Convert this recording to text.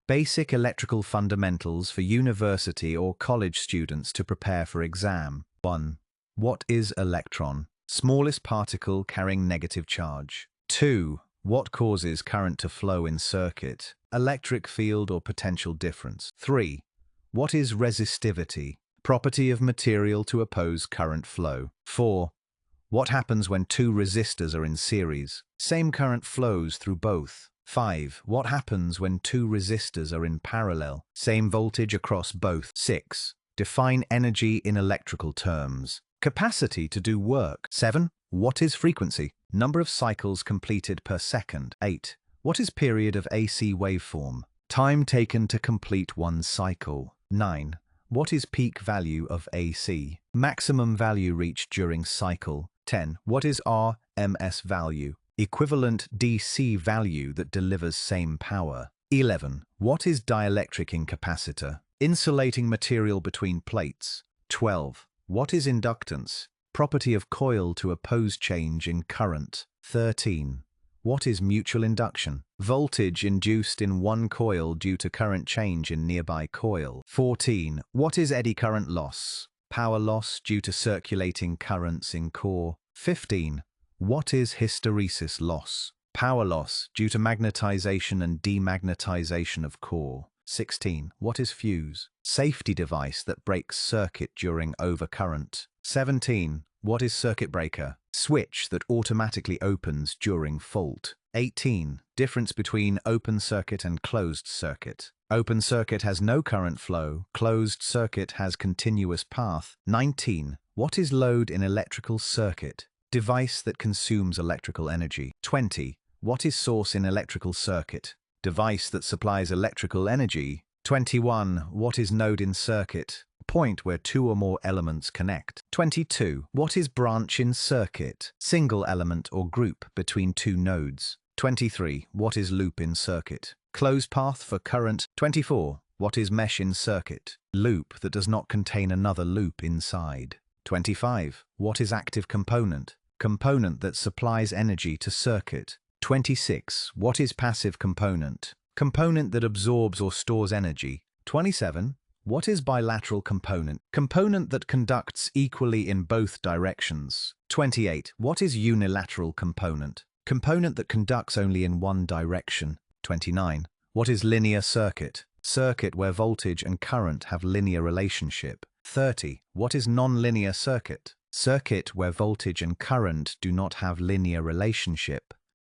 Basic electrical fundamentals for university or college students to prepare for exam. 1. What is electron? Smallest particle carrying negative charge. 2. What causes current to flow in circuit? Electric field or potential difference. 3. What is resistivity? Property of material to oppose current flow. 4. What happens when two resistors are in series? Same current flows through both. 5. What happens when two resistors are in parallel? Same voltage across both. 6. Define energy in electrical terms. Capacity to do work. 7. What is frequency? Number of cycles completed per second. 8. What is period of AC waveform? Time taken to complete one cycle. 9. What is peak value of AC? Maximum value reached during cycle. 10. What is RMS value? Equivalent DC value that delivers same power. 11. What is dielectric incapacitor? Insulating material between plates. 12. What is inductance? Property of coil to oppose change in current. 13. What is mutual induction? Voltage induced in one coil due to current change in nearby coil. 14. What is eddy current loss? Power loss due to circulating currents in core. 15. What is hysteresis loss? Power loss due to magnetization and demagnetization of core. 16. What is fuse? Safety device that breaks circuit during overcurrent. 17. What is circuit breaker? Switch that automatically opens during fault. 18. Difference between open circuit and closed circuit. Open circuit has no current flow. Closed circuit has continuous path. 19. What is load in electrical circuit? Device that consumes electrical energy. 20. What is source in electrical circuit? Device that supplies electrical energy. 21. What is node in circuit? Point where two or more elements connect. 22. What is branch in circuit? Single element or group between two nodes. 23. What is loop in circuit? Closed path for current. 24. What is mesh in circuit? Loop that does not contain another loop inside. 25. What is active component? Component that supplies energy to circuit. 26. What is passive component? Component that absorbs or stores energy. 27. What is bilateral component? Component that conducts equally in both directions. 28. What is unilateral component? Component that conducts only in one direction. 29. What is linear circuit? Circuit where voltage and current have linear relationship. 30. What is non-linear circuit? Circuit where voltage and current do not have linear relationship.